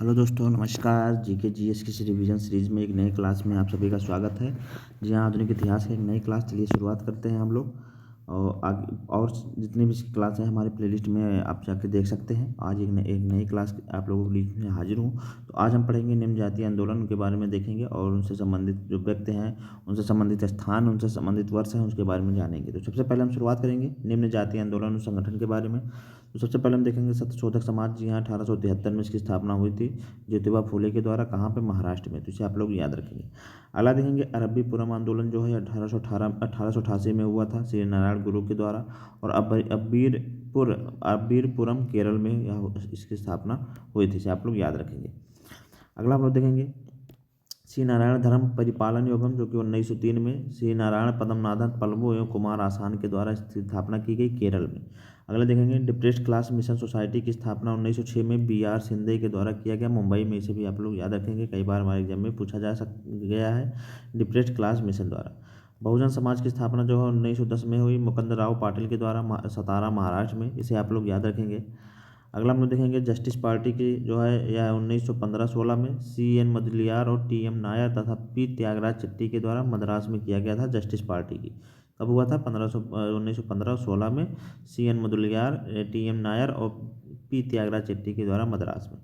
Hello दोस्तों, नमस्कार। GK GS की रिवीजन सीरीज में एक नए क्लास में आप सभी का स्वागत है। जी हाँ, आधुनिक इतिहास की एक नई क्लास। चलिए शुरुआत करते हैं हम लोग। और आगे और जितनी भी क्लास हैं हमारे प्लेलिस्ट में आप जाके देख सकते हैं। आज एक नई क्लास आप लोगों के बीच में हाजिर हूँ। तो आज हम पढ़ेंगे निम्न जातीय आंदोलन के बारे में देखेंगे और उनसे संबंधित जो व्यक्ति हैं, उनसे संबंधित स्थान, उनसे संबंधित वर्ष हैं, उसके बारे में जानेंगे। तो सबसे पहले हम शुरुआत करेंगे निम्न जातीय आंदोलन और संगठन के बारे में। तो सबसे पहले हम देखेंगे सत्यशोधक समाज। जी हाँ, 1873 में इसकी स्थापना हुई थी ज्योतिबा फूले के द्वारा। कहाँ पे? महाराष्ट्र में। तो इसे आप लोग याद रखेंगे। अगला देखेंगे अरब्बी पुरम आंदोलन जो है 1888 में हुआ था श्री नारायण गुरु के द्वारा। और अब्बीरपुरम केरल में इसकी स्थापना हुई थी। इसे आप लोग याद रखेंगे। अगला हम लोग देखेंगे श्री नारायण धर्म परिपालन योगम, जो कि 1903 में श्री नारायण पद्मनाभन पल्लवो एवं कुमार आसान के द्वारा इसकी स्थापना की गई केरल में। अगला देखेंगे डिप्रेस्ड क्लास मिशन सोसाइटी की स्थापना 1906 में बी आर शिंदे के द्वारा किया गया, मुंबई में। इसे भी आप लोग याद रखेंगे, कई बार हमारे एग्जाम में पूछा गया है। डिप्रेस्ड क्लास मिशन द्वारा बहुजन समाज की स्थापना जो है 1910 में हुई, मुकुंद राव पाटिल के द्वारा, सतारा महाराष्ट्र में। इसे आप लोग याद रखेंगे। अगला हम लोग देखेंगे जस्टिस पार्टी की जो है यह 1915-16 में C.N. मुदलियार और T.M. नायर तथा P. त्यागराज चिट्टी के द्वारा मद्रास में किया गया था। जस्टिस पार्टी की कब हुआ था? 1915-16 में C.N. मुदलियार, T.M. नायर और P. त्यागराज चिट्टी के द्वारा मद्रास में।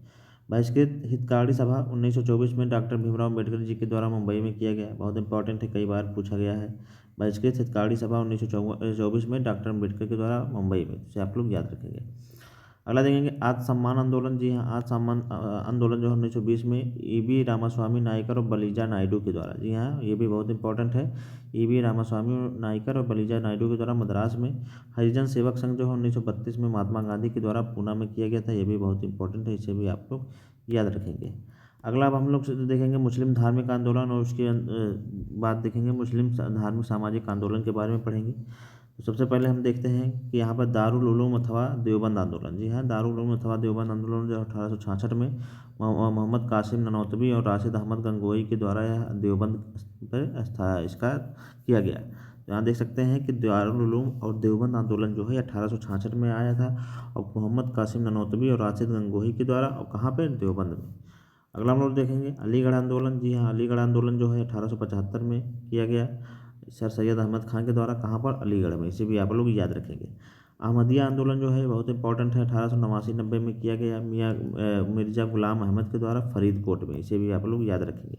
बहिष्कृत हितकारी सभा 1924 में डॉक्टर भीमराव अम्बेडकर जी के द्वारा मुंबई में किया गया। बहुत इंपॉर्टेंट है, कई बार पूछा गया है। बहिष्कृत हितकारी सभा 1924 में डॉक्टर अम्बेडकर के द्वारा मुंबई में। इसे आप लोग याद रखेंगे। अगला देखेंगे आत्मसम्मान आंदोलन। जी हाँ, आत्मसम्मान आंदोलन जो 1920 में E.B. रामास्वामी नायकर और बलिजा नायडू के द्वारा। जी हाँ, ये भी बहुत इंपॉर्टेंट है। E.B. रामास्वामी नायकर और बलिजा नायडू के द्वारा मद्रास में। हरिजन सेवक संघ जो है 1932 में महात्मा गांधी के द्वारा पूना में किया गया था। ये भी बहुत इंपॉर्टेंट है, इसे भी आप लोग याद रखेंगे। अगला अब हम लोग देखेंगे मुस्लिम धार्मिक आंदोलन और उसके बाद देखेंगे मुस्लिम धार्मिक सामाजिक आंदोलन के बारे में पढ़ेंगे। तो सबसे पहले हम देखते हैं कि यहाँ पर दारुल उलूम अथवा देवबंद आंदोलन। जी हाँ, दारुल उलूम अथवा देवबंद आंदोलन जो 1866 में मोहम्मद कासिम ननौतवी और राशिद अहमद गंगोही के द्वारा यह देवबंद पर इसका किया गया। तो यहाँ देख सकते हैं कि दारुल उलूम और देवबंद आंदोलन जो है 1866 में आया था और मोहम्मद कासिम ननौतवी और राशिद गंगोही के द्वारा। और कहाँ पर? देवबंद में। अगला हम लोग देखेंगे अलीगढ़ आंदोलन। जी हाँ, अलीगढ़ आंदोलन जो है 1875 में किया गया सर सैयद अहमद खान के द्वारा। कहाँ पर? अलीगढ़ में। इसे भी आप लोग याद रखेंगे। अहमदिया आंदोलन जो है बहुत इंपॉर्टेंट है, 1889-90 में किया गया मिर्जा गुलाम अहमद के द्वारा फरीदकोट में। इसे भी आप लोग याद रखेंगे।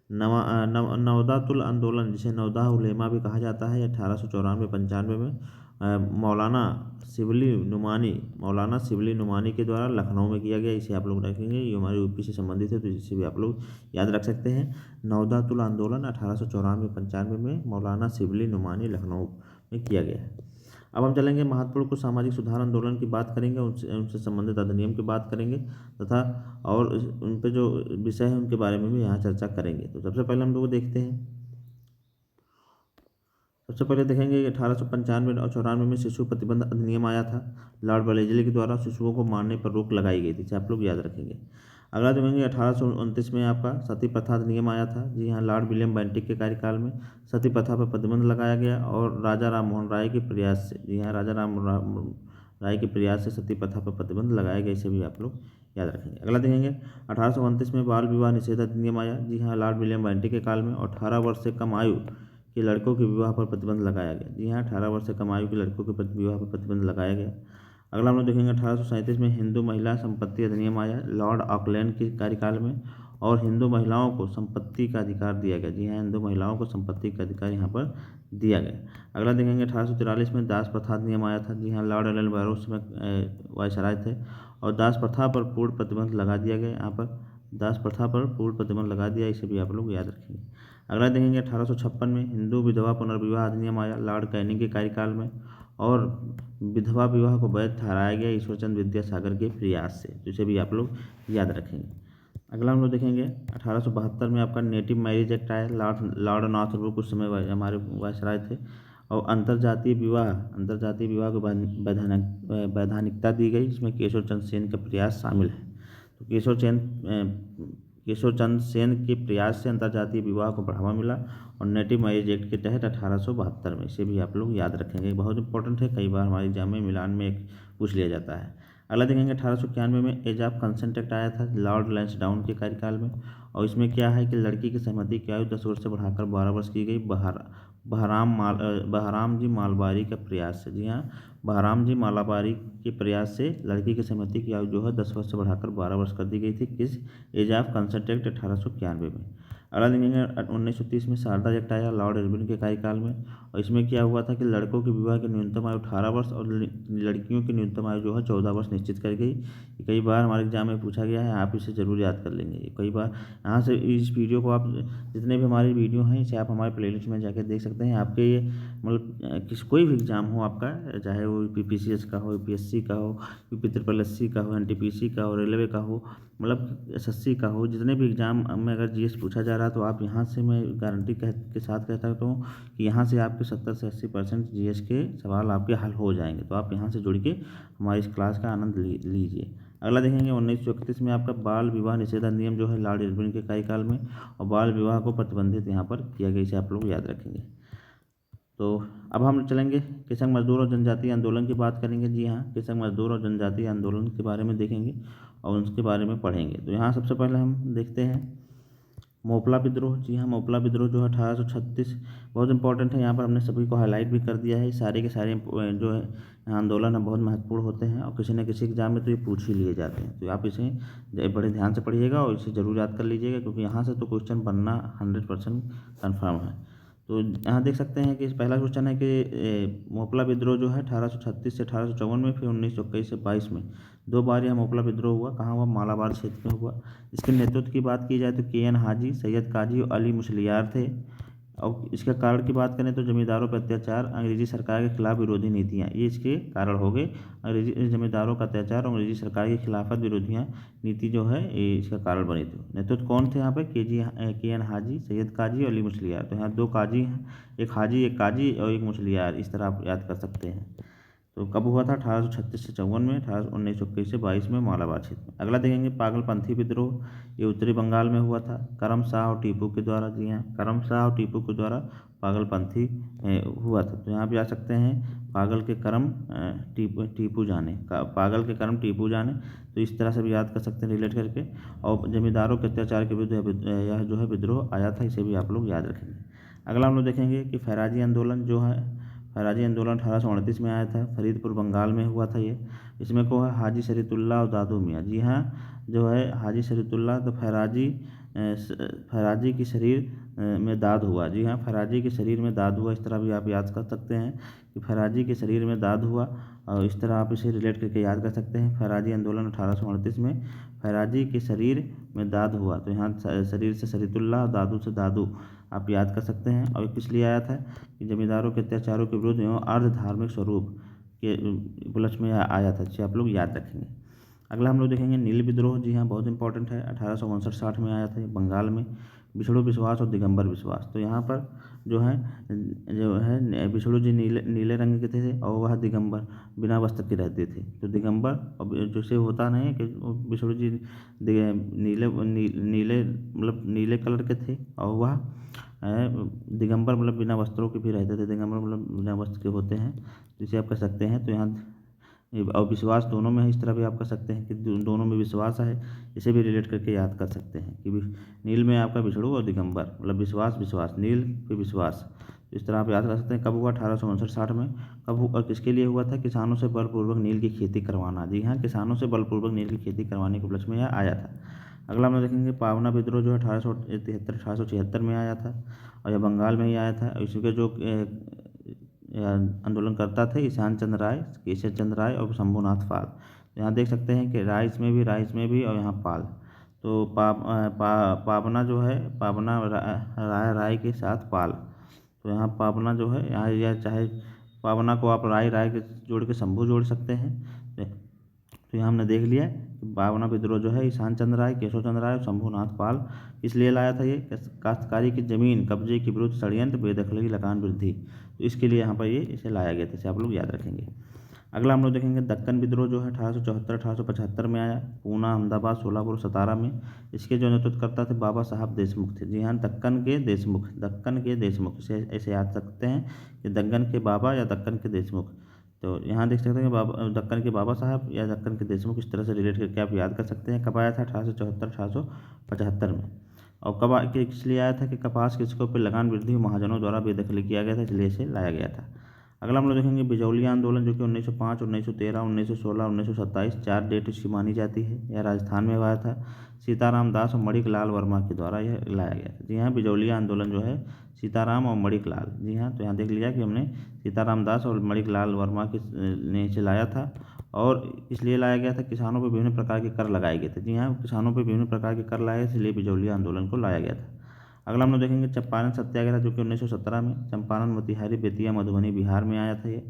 नवदातुल आंदोलन, जिसे नवदा उलेमा भी कहा जाता है, 1894-95 में मौलाना शिबली नुमानी के द्वारा लखनऊ में किया गया। इसे आप लोग रखेंगे, ये हमारे यूपी से संबंधित है, तो इसे भी आप लोग याद रख सकते हैं। नवदातुल आंदोलन 1894-95 में मौलाना शिबली नुमानी लखनऊ में किया गया है। अब हम चलेंगे महत्वपूर्ण कुछ सामाजिक सुधार आंदोलन की बात करेंगे, उनसे संबंधित अधिनियम की बात करेंगे तथा और उन पे जो विषय है उनके बारे में भी यहाँ चर्चा करेंगे। तो सबसे पहले हम लोग देखते हैं, सबसे पहले देखेंगे 1895 और 94 में शिशु प्रतिबंध अधिनियम आया था। लॉर्ड वेलेस्ली के द्वारा शिशुओं को मारने पर रोक लगाई गई थी। इसे आप लोग याद रखेंगे। अगला देखेंगे 1829 में आपका सती प्रथा अधिनियम आया था। जी हाँ, लॉर्ड विलियम बेंटिक के कार्यकाल में सती प्रथा पर प्रतिबंध लगाया गया और राजा राम मोहन राय के प्रयास से। जी हाँ, राय के प्रयास से सती प्रथा पर प्रतिबंध लगाया गया। इसे भी आप लोग याद रखेंगे। अगला देखेंगे 1829 में बाल विवाह निषेध अधिनियम आया। जी हाँ, लॉर्ड विलियम बेंटिक के काल में। और 18 वर्ष से कम आयु के लड़कों के विवाह पर प्रतिबंध लगाया गया। जी हाँ, 18 वर्ष से कम आयु के लड़कों के विवाह पर प्रतिबंध लगाया गया। अगला हम लोग देखेंगे 1837 में हिंदू महिला संपत्ति अधिनियम आया लॉर्ड ऑकलैंड के कार्यकाल में और हिंदू महिलाओं को संपत्ति का अधिकार दिया गया। जी हाँ, हिंदू महिलाओं को संपत्ति का अधिकार यहाँ पर दिया गया। अगला देखेंगे 1843 में दास प्रथा अधिनियम आया था। जी हाँ, लॉर्ड एलन बैरोस में वायसराय थे और दास प्रथा पर पूर्ण प्रतिबंध लगा दिया गया। यहाँ पर दास प्रथा पर पूर्ण प्रतिबंध लगा दिया। इसे भी आप लोग याद रखेंगे। अगला देखेंगे 1856 में हिंदू विधवा पुनर्विवाह अधिनियम आया लॉर्ड कैनिंग के कार्यकाल में और विधवा विवाह को वैध ठहराया गया ईश्वरचंद्र विद्यासागर के प्रयास से। तो इसे भी आप लोग याद रखेंगे। अगला हम लोग देखेंगे 1872 में आपका नेटिव मैरिज एक्ट आया। लॉर्ड नॉर्थब्रुक उस समय हमारे वायसराय थे और अंतर्जातीय विवाह को वैधानिकता दी गई, जिसमें केशव चंद्र सेन का प्रयास शामिल है। तो केशव चंद्र सेन के प्रयास से अंतर्जातीय विवाह को बढ़ावा मिला और नेटिव मैरिज एक्ट के तहत 1872 में। इसे भी आप लोग याद रखेंगे, बहुत इंपॉर्टेंट है, कई बार हमारे एग्जाम में मिलान में पूछ लिया जाता है। अगला देखेंगे 1891 में एज ऑफ कंसेंट एक्ट आया था लॉर्ड लैंसडाउन के कार्यकाल में, और इसमें क्या है कि लड़की की सहमति की आयु 10 वर्ष से बढ़ाकर 12 वर्ष की गई। बहराम जी मालबारी का प्रयास से, जी हाँ, बहराम जी मालाबारी के प्रयास से लड़की की सहमति की आयु जो है 10 वर्ष से बढ़ाकर 12 वर्ष कर दी गई थी। किस एज ऑफ कंसेंट एक्ट 1891 में। अगला देखेंगे 1930 में शारदा एक्ट आया लॉर्ड इरविन के कार्यकाल में, और इसमें क्या हुआ था कि लड़कों के विवाह की न्यूनतम आयु 18 वर्ष और लड़कियों की न्यूनतम आयु जो है 14 वर्ष निश्चित कर गई। कई बार हमारे एग्जाम में पूछा गया है, आप इसे जरूर याद कर लेंगे। कई बार यहाँ से इस वीडियो को आप जितने भी हमारी वीडियो हैं इसे आप हमारे प्लेलिस्ट में जाकर देख सकते हैं। आपके ये मतलब कोई भी एग्जाम हो आपका, चाहे वो PPCS का हो, UPSC का हो, UP SSC का हो, NTPC का हो, रेलवे का हो, मतलब SSC का हो, जितने भी एग्जाम में अगर GS पूछा जा रहा है तो आप यहाँ से मैं गारंटी के साथ कहता हूँ कि यहाँ से आपके 70 से 80% GS के सवाल आपके हल हो जाएंगे। तो आप यहाँ से जुड़ के हमारी इस क्लास का आनंद लीजिए। अगला देखेंगे 1931 में आपका बाल विवाह निषेध अधिनियम जो है लॉर्ड इरविन के कार्यकाल में, और बाल विवाह को प्रतिबंधित यहाँ पर किया गया, इसे आप लोग याद रखेंगे। तो अब हम चलेंगे किसान मजदूर और जनजातीय आंदोलन की बात करेंगे। जी हाँ, किसान मजदूर और जनजातीय आंदोलन के बारे में देखेंगे और उसके बारे में पढ़ेंगे। तो यहाँ सबसे पहले हम देखते हैं मोपला विद्रोह। जी हाँ, मोपला विद्रोह जो है 1836 बहुत इंपॉर्टेंट है। यहाँ पर हमने सभी को हाईलाइट भी कर दिया है। सारे के सारे जो है आंदोलन है बहुत महत्वपूर्ण होते हैं, और किसी न किसी एग्जाम में तो ये पूछ ही लिए जाते हैं। तो आप इसे बड़े ध्यान से पढ़िएगा और इसे ज़रूर याद कर लीजिएगा, क्योंकि यहाँ से तो क्वेश्चन बनना 100% कन्फर्म है। तो यहाँ देख सकते हैं कि पहला क्वेश्चन है कि मोपला विद्रोह जो है 1836 से 1854 में, फिर 1921 से 22 में 2 बार यह मोपला विद्रोह हुआ। कहाँ हुआ? मालाबार क्षेत्र में हुआ। इसके नेतृत्व की बात की जाए तो KN हाजी, सैयद काजी और अली मुसलियार थे। और इसका कारण की बात करें तो जमींदारों पर अत्याचार, अंग्रेजी सरकार के खिलाफ विरोधी नीतियाँ, ये इसके कारण हो गए। अंग्रेजी जमींदारों का अत्याचार और अंग्रेजी सरकार की खिलाफत विरोधियाँ नीति जो है ये इसका कारण बनी थी। नेतृत्व कौन थे यहाँ पे? KN हाजी, सैयद काजी और अली मुसलियार। तो यहाँ 2 काजी हैं, एक हाजी, एक काजी और एक मुसलियार, इस तरह आप याद कर सकते हैं। तो कब हुआ था? 1836 से 54 में, 1921 से 22 में मालाबार क्षेत्र में। अगला देखेंगे पागलपंथी विद्रोह, ये उत्तरी बंगाल में हुआ था करम शाह और टीपू के द्वारा। जी हाँ, करम शाह और टीपू के द्वारा पागलपंथी हुआ था। तो यहाँ पे आ सकते हैं पागल के करम टीपू जाने, पागल के करम टीपू जाने। तो इस तरह से भी याद कर सकते हैं रिलेट करके। और जमींदारों के अत्याचार के विरुद्ध यह जो है विद्रोह आया था, इसे भी आप लोग याद रखेंगे। अगला हम लोग देखेंगे कि फैराजी आंदोलन जो है, फैराजी आंदोलन 1838 में आया था, फरीदपुर बंगाल में हुआ था ये। इसमें को है हाजी शरीतुल्लाह और दादू मियाँ। जी हाँ, जो है हाजी शरीतुल्लाह, तो फैराजी की शरीर में दाद हुआ। जी हाँ, फैराजी के शरीर में दाद हुआ, इस तरह भी आप याद कर सकते हैं कि फैराजी के शरीर में दाद हुआ, और इस तरह आप इसे रिलेट करके याद कर सकते हैं। फैराजी आंदोलन 1838 में फैराजी के शरीर में दाद हुआ। तो यहाँ शरीर से शरीतुल्लाह, दादू से दादू आप याद कर सकते हैं। और किस लिए आया था? कि जमींदारों के अत्याचारों के विरुद्ध एवं अर्ध धार्मिक स्वरूप के उपलक्ष्य में आया था, जिसे आप लोग याद रखेंगे। अगला हम लोग देखेंगे नील विद्रोह। जी हाँ, बहुत इंपॉर्टेंट है। 1859-60 में आया था ये बंगाल में। विष्णु विश्वास और दिगंबर विश्वास। तो यहाँ पर जो है विष्णु जी नीले रंग के थे और वह दिगंबर बिना वस्त्र के रहते थे। तो दिगंबर अब जैसे होता नहीं है कि विष्णु जी नीले मतलब नीले कलर के थे, और वह दिगंबर मतलब बिना वस्त्रों के भी रहते थे। दिगंबर मतलब बिना वस्त्र के होते हैं, जिसे आप कह सकते हैं। तो यहाँ और विश्वास दोनों में है, इस तरह भी आप कर सकते हैं कि दोनों में विश्वास है, इसे भी रिलेट करके याद कर सकते हैं कि नील में आपका विष्णु और दिगंबर मतलब विश्वास, नील पे विश्वास। इस तरह आप याद कर सकते हैं। कब हुआ? 1859-60 में। कब हुआ? किसके लिए हुआ था? किसानों से बलपूर्वक नील की खेती करवाना। जी हाँ, किसानों से बलपूर्वक नील की खेती करवाने के उपलक्ष्य में यह आया था। अगला हम लोग देखेंगे पावना विद्रोह जो है 1873 में आया था, और यह बंगाल में ही आया था। इसके जो आंदोलनकर्ता थे ईशान चंद्र राय, केशव चंद्र राय और शंभूनाथ पाल। यहाँ देख सकते हैं कि राइस में भी और यहाँ पाल। तो पावना जो है, पावना राय के साथ पाल। तो यहाँ पावना जो है, यहाँ यह चाहे पावना को आप राय के जोड़ के शंभू जोड़ सकते हैं। तो यहाँ हमने देख लिया कि पावना विद्रोह जो है ईशान चंद्र राय, केशव चंद्र राय और शंभूनाथ पाल इसलिए लाया था। ये काश्तकारी की जमीन कब्जे के विरुद्ध षड्यंत्र, बेदखली की लगान वृद्धि, तो इसके लिए यहाँ पर ये इसे लाया गया था, इसे आप लोग याद रखेंगे। अगला हम लोग देखेंगे दक्कन विद्रोह जो है 1874-1875 में आया। पूना, अहमदाबाद, सोलापुर, सतारा में। इसके जो नेतृत्व करता थे बाबा साहब देशमुख थे। जी हाँ, दक्कन के देशमुख, इसे ऐसे याद सकते हैं कि दक्कन के बाबा या दक्कन के देशमुख। तो यहाँ देख सकते हैं कि बाबा दक्कन के बाबा साहब या दक्कन के देशमुख इस तरह से रिलेट करके आप याद कर सकते हैं। कब आया था? 1874-1875 में। और किस लिए आया था? कि कपास कृषकों पर लगान वृद्धि महाजनों द्वारा बेदखली किया गया था, इसलिए इसे लाया गया था। अगला हम लोग देखेंगे बिजौलिया आंदोलन, जो कि 1905, 1913, 1916, 1927 4 डेट इसकी मानी जाती है। यह राजस्थान में हुआ था। सीताराम दास और मणिक लाल वर्मा के द्वारा यह लाया गया था। जी हाँ, बिजौलिया आंदोलन जो है सीताराम और मणिक लाल, जी हाँ, तो यहाँ देख लिया कि हमने सीताराम दास और मणिक लाल वर्मा के ने इसे लाया था। और इसलिए लाया गया था, किसानों पर विभिन्न प्रकार के कर लगाए गए थे। जी हाँ, किसानों पर विभिन्न प्रकार के कर लाए, इसलिए बिजौलिया आंदोलन को लाया गया था। अगला हम लोग देखेंगे चंपारण सत्याग्रह, जो कि 1917 में चंपारण, मोतिहारी, बेतिया, मधुबनी, बिहार में आया था ये।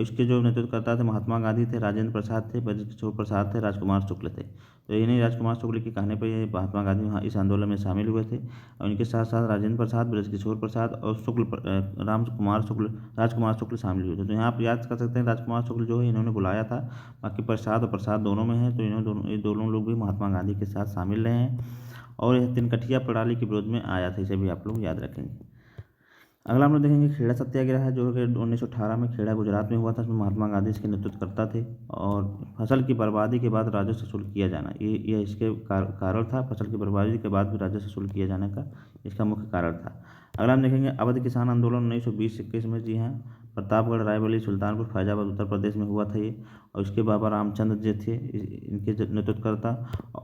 इसके जो नेतृत्वकर्ता थे महात्मा गांधी थे, राजेंद्र प्रसाद थे, ब्रजकिशोर प्रसाद थे, राजकुमार शुक्ल थे। तो इन्हीं राजकुमार शुक्ल के कहने पर ये महात्मा गांधी वहाँ इस आंदोलन में शामिल हुए थे। और इनके साथ साथ राजेंद्र प्रसाद, ब्रजकिशोर प्रसाद और राजकुमार शुक्ल शामिल हुए थे। तो यहाँ आप याद कर सकते हैं राजकुमार शुक्ल जो है इन्होंने बुलाया था। बाकी प्रसाद और प्रसाद दोनों में है, तो ये दोनों लोग भी महात्मा गांधी के साथ शामिल रहे हैं। और यह तिनकठिया प्रणाली के विरोध में आया था, इसे भी आप लोग याद रखेंगे। अगला हम लोग देखेंगे खेड़ा सत्याग्रह, जो कि 1918 में खेड़ा गुजरात में हुआ था। इसमें महात्मा गांधी इसके नेतृत्वकर्ता थे। और फसल की बर्बादी के बाद राजस्व शुल्क किया जाना, ये इसके कारण था। फसल की बर्बादी के बाद भी राजस्व शुल्क किया जाने का इसका मुख्य कारण था। अगला हम देखेंगे अवध किसान आंदोलन 1920-21 में। जी हाँ, प्रतापगढ़, रायबरेली, सुल्तानपुर, फैजाबाद उत्तर प्रदेश में हुआ था ये। और इसके बाबा रामचंद्र जी थे इनके नेतृत्वकर्ता।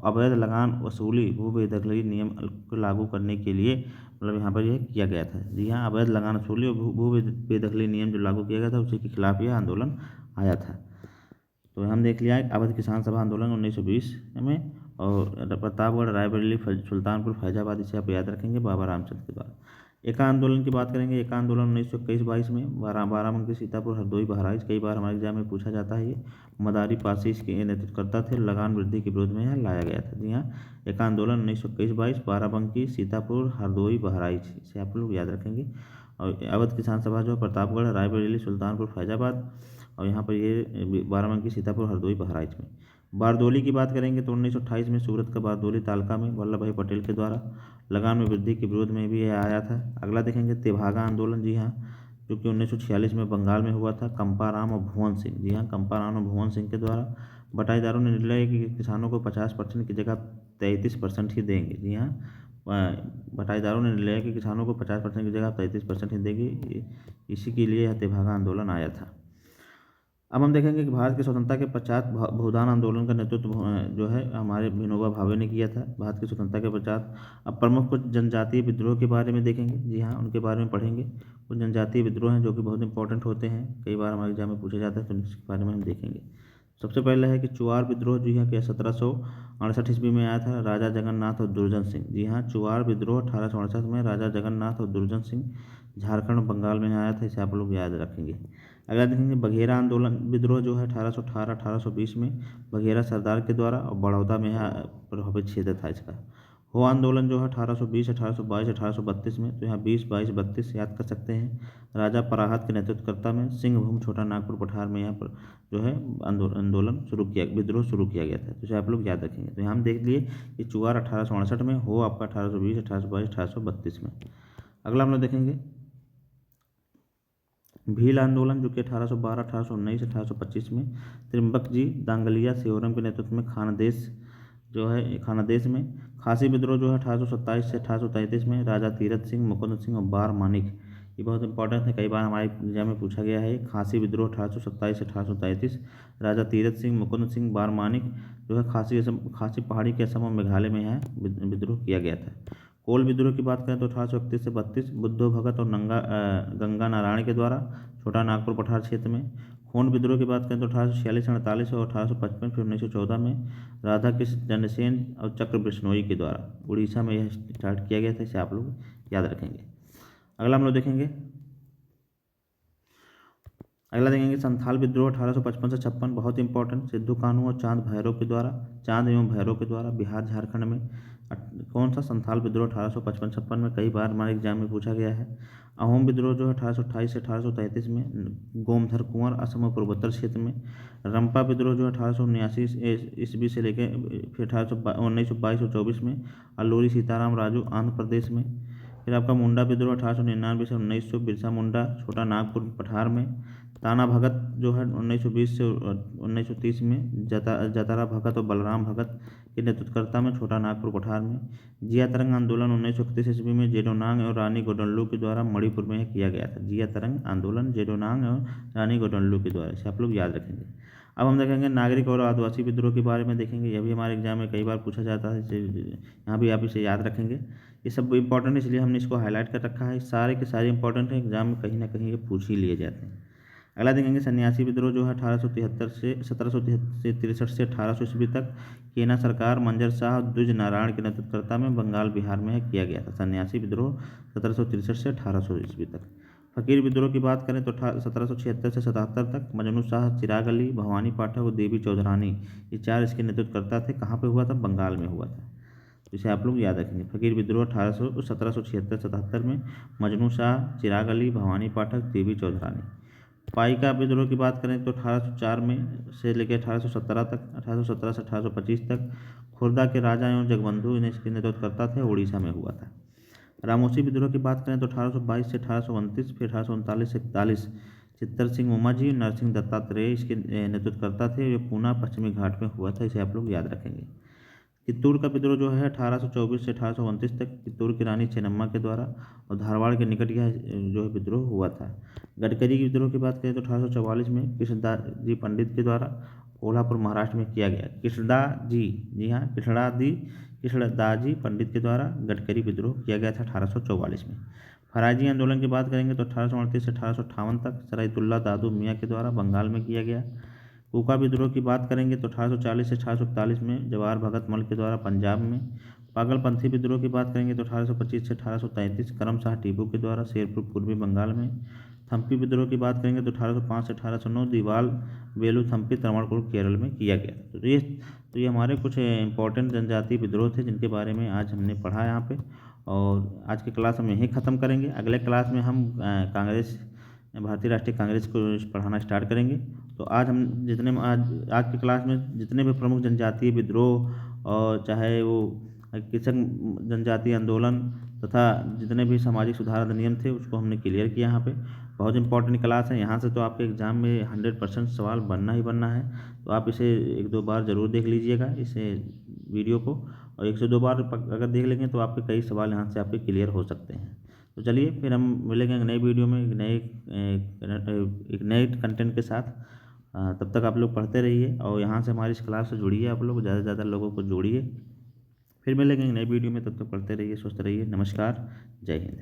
अवैध लगान वसूली भू बेदखली नियम को लागू करने के लिए मतलब यहाँ पर यह किया गया था। जी हाँ, अवैध लगान वसूली और भू बेदखली नियम जो लागू किया गया था उसी के खिलाफ यह आंदोलन आया था। तो हम देख लिया अवध किसान सभा आंदोलन 1920 में। और प्रतापगढ़, रायबरेली, सुल्तानपुर, फैजाबाद, इसे आप याद रखेंगे बाबा रामचंद्र के द्वारा। एका आंदोलन की बात करेंगे। एका आंदोलन 1921-22 में बाराबंकी, सीतापुर, हरदोई, बहराइच। कई बार हमारे एग्जाम में पूछा जाता है। ये मदारी पासी इसके नेतृत्वकर्ता थे। लगान वृद्धि के विरोध में यह लाया गया था। जी हाँ, एका आंदोलन 1921-22, बाराबंकी, सीतापुर, हरदोई, बहराइच, इसे आप लोग याद रखेंगे। और अवध किसान सभा जो प्रतापगढ़, रायबरेली, सुल्तानपुर, फैजाबाद। और यहाँ पर ये बाराबंकी, सीतापुर, हरदोई, बहराइच में। बारदोली की बात करेंगे तो 1928 में सूरत का बारदोली तालका में वल्लभ भाई पटेल के द्वारा लगान में वृद्धि के विरोध में भी यह आया था। अगला देखेंगे तेभागा आंदोलन, जी हाँ, जो कि 1946 में बंगाल में हुआ था। कंपाराम और भुवन सिंह, जी हाँ, कंपाराम और भुवन सिंह के द्वारा बटाईदारों ने निर्णय कि किसानों को 50% की जगह 33% ही देंगे। जी हाँ, बटाईदारों ने निर्णय कि किसानों को 50% की जगह 33% ही देंगे। इसी के लिए यह तेभागा आंदोलन आया था। अब हम देखेंगे कि भारत की स्वतंत्रता के पश्चात भूदान आंदोलन का नेतृत्व जो है हमारे विनोबा भावे ने किया था। भारत की स्वतंत्रता के पश्चात अब प्रमुख कुछ जनजातीय विद्रोह के बारे में देखेंगे। जी हाँ, उनके बारे में पढ़ेंगे। कुछ जनजातीय विद्रोह हैं जो कि बहुत इंपॉर्टेंट होते हैं, कई बार हमारे एग्जाम में पूछा जाता है, तो इसके बारे में हम देखेंगे। सबसे पहले है कि चुआर विद्रोह, जी हाँ, कि 1768 ईस्वी में आया था। राजा जगन्नाथ और दुर्जन सिंह, जी हाँ, चुआर विद्रोह 1868 में राजा जगन्नाथ और दुर्जन सिंह झारखंड बंगाल में आया था, इसे आप लोग याद रखेंगे। अगला देखेंगे बघेरा आंदोलन विद्रोह जो है 1818-1820 में बघेरा सरदार के द्वारा और बड़ौदा में प्रभावित क्षेत्र था इसका। हो आंदोलन जो है 1820, 1822, 1832 में। तो यहाँ 20, 22, 32 याद कर सकते हैं। राजा पराहत के नेतृत्वकर्ता में सिंहभूम, छोटा नागपुर, पठार में यहाँ पर जो है आंदोलन विद्रोह शुरू किया गया था, तो इसे आप लोग याद रखेंगे। तो यहाँ हम देख लिए कि चुआर 1868 में, हो आपका 1820, 1822, 1832 में। अगला हम लोग देखेंगे भील आंदोलन, जो कि 1812, 1819, 1825 में। त्रिम्बक जी दांगलिया सिहोरम के नेतृत्व में खानादेश में। खासी विद्रोह जो है 1827 से 1833 में। राजा तीरथ सिंह, मुकुंद सिंह और बार मानिक, ये बहुत इंपॉर्टेंट है, कई बार हमारे एग्जाम में पूछा गया है। खासी विद्रोह 1827 से 1833, राजा तीरथ सिंह, मुकुंद सिंह, बार मानिक जो है खासी पहाड़ी के असम और मेघालय में है विद्रोह किया गया था। कोल विद्रोह की बात करें तो 1831 से 32 बुद्धो भगत और गंगा नारायण के द्वारा छोटा नागपुर पठार क्षेत्र में। खोंड विद्रोह की बात करें तो 1846 से 48 और 1855 फिर 1914 में राधा कृष्ण चंद्रसेन और चक्र बिश्नोई के द्वारा उड़ीसा में यह स्टार्ट किया गया था, इसे आप लोग याद रखेंगे। अगला हम लोग देखेंगे संथाल विद्रोह 1855 से 56, बहुत इंपॉर्टेंट। सिद्धू कान्हू और चांद एवं भैरव के द्वारा बिहार झारखंड में। कौन सा? संथाल विद्रोह 1855-56 में, कई बार हमारे एग्जाम में पूछा गया है। अहोम विद्रोह जो है 1828 से 1833 में गोमधर कुंवर असम और पूर्वोत्तर क्षेत्र में। रंपा विद्रोह जो है 1879 ईस्वी से लेकर फिर 1922 और 24 में। अल्लूरी सीताराम राजू आंध्र प्रदेश में। फिर आपका मुंडा विद्रोह 1899 से 1900 बिरसा मुंडा छोटा नागपुर पठार में। ताना भगत जो है 1920 से 1930 में, जतारा भगत और बलराम भगत के नेतृत्वकर्ता में छोटा नागपुर कोठार में। जिया तरंग आंदोलन 1931 ईस्वी में जेडोनांग और रानी गोडल्लू के द्वारा मणिपुर में किया गया था। जिया तरंग आंदोलन जेडोनांग और रानी गोडल्लू के द्वारा, इसे आप लोग याद रखेंगे। अब हम देखेंगे नागरिक और आदिवासी विद्रोह के बारे में देखेंगे। यह भी हमारे एग्जाम में कई बार पूछा जाता है, यहाँ भी आप इसे याद रखेंगे। ये सब इंपॉर्टेंट इसलिए हमने इसको हाईलाइट कर रखा है। सारे के सारे इंपॉर्टेंट हैं, एग्जाम में कहीं ना कहीं ये पूछ ही लिए जाते हैं। अगला देखेंगे सन्यासी विद्रोह जो है 1873 से 1763 से 1800 ईस्वी तक केना सरकार मंजर शाह द्विज नारायण के नेतृत्वकर्ता में बंगाल बिहार में किया गया था। सन्यासी विद्रोह 1763 से 1800 ईस्वी तक। फकीर विद्रोह की बात करें तो 1776 से 77 तक मजनू शाह, चिराग अली, भवानी पाठक और देवी चौधरानी, ये चार इसके नेतृत्वकर्ता थे। कहाँ पे हुआ था? बंगाल में हुआ था। तो इसे आप लोग याद रखेंगे। फकीर विद्रोह 1776-77 में मजनू शाह, चिराग अली, भवानी पाठक, देवी चौधरानी। पाइका विद्रोह की बात करें तो 1804 में से लेकर 1817 तक, 1817 से 1825 तक खुर्दा के राजा एवं जगबंधु इन्हें इसके नेतृत्वकर्ता थे, उड़ीसा में हुआ था। रामोसी विद्रोह की बात करें तो 1822 से 1829, फिर 1839 से 41 चित्तर सिंह उमाजी, नरसिंह दत्तात्रेय इसके नेतृत्वकर्ता थे। ये पूना पश्चिमी घाट में हुआ था, इसे आप लोग याद रखेंगे। चित्तौड़ का विद्रोह जो है 1824 से 1829 तक चित्तौड़ की रानी चेन्नम्मा के द्वारा और धारवाड़ के निकट यह जो है विद्रोह हुआ था। गडकरी की विद्रोह की बात करें तो 1844 में कृष्णदास जी पंडित के द्वारा कोल्हापुर महाराष्ट्र में किया गया। कृष्णदास जी, जी हाँ, कृष्णदास जी पंडित के द्वारा गडकरी विद्रोह किया गया था 1844 में। फराजी आंदोलन की बात करेंगे तो 1838 से 1858 तक सरायतुल्ला दादू मियाँ के द्वारा बंगाल में किया गया। कूका विद्रोह की बात करेंगे तो 1840 से 1841 में जवाहर भगत मल के द्वारा पंजाब में। पागलपंथी विद्रोह की बात करेंगे तो 1825 से 1833 करम शाह टीपू के द्वारा शेरपुर पूर्वी बंगाल में। थम्पी विद्रोह की बात करेंगे तो 1805 से 1809 दीवाल वेलु थम्पी तमिलनाडु केरल में किया गया। तो ये हमारे कुछ इंपॉर्टेंट जनजातीय विद्रोह थे जिनके बारे में आज हमने पढ़ा यहाँ पे। और आज की क्लास हम यहीं ख़त्म करेंगे। अगले क्लास में हम कांग्रेस, भारतीय राष्ट्रीय कांग्रेस को पढ़ाना स्टार्ट करेंगे। तो आज हम आज की क्लास में जितने भी प्रमुख जनजातीय विद्रोह और चाहे वो किसान जनजातीय आंदोलन तथा जितने भी सामाजिक सुधार अधिनियम थे उसको हमने क्लियर किया। यहाँ पे बहुत इंपॉर्टेंट क्लास है। यहाँ से तो आपके एग्ज़ाम में 100% सवाल बनना ही बनना है। तो आप इसे 1-2 बार ज़रूर देख लीजिएगा इसे वीडियो को, और 1 से 2 बार अगर देख लेंगे तो आपके कई सवाल यहाँ से आपके क्लियर हो सकते हैं। तो चलिए फिर हम मिलेंगे एक नई वीडियो में एक नए कंटेंट के साथ। तब तक आप लोग पढ़ते रहिए और यहाँ से हमारी इस क्लास से जुड़िए। आप लोग ज़्यादा से ज़्यादा लोगों को जोड़िए। फिर मिलेंगे एक नई वीडियो में, तब तक पढ़ते रहिए, स्वस्थ रहिए। नमस्कार, जय हिंद।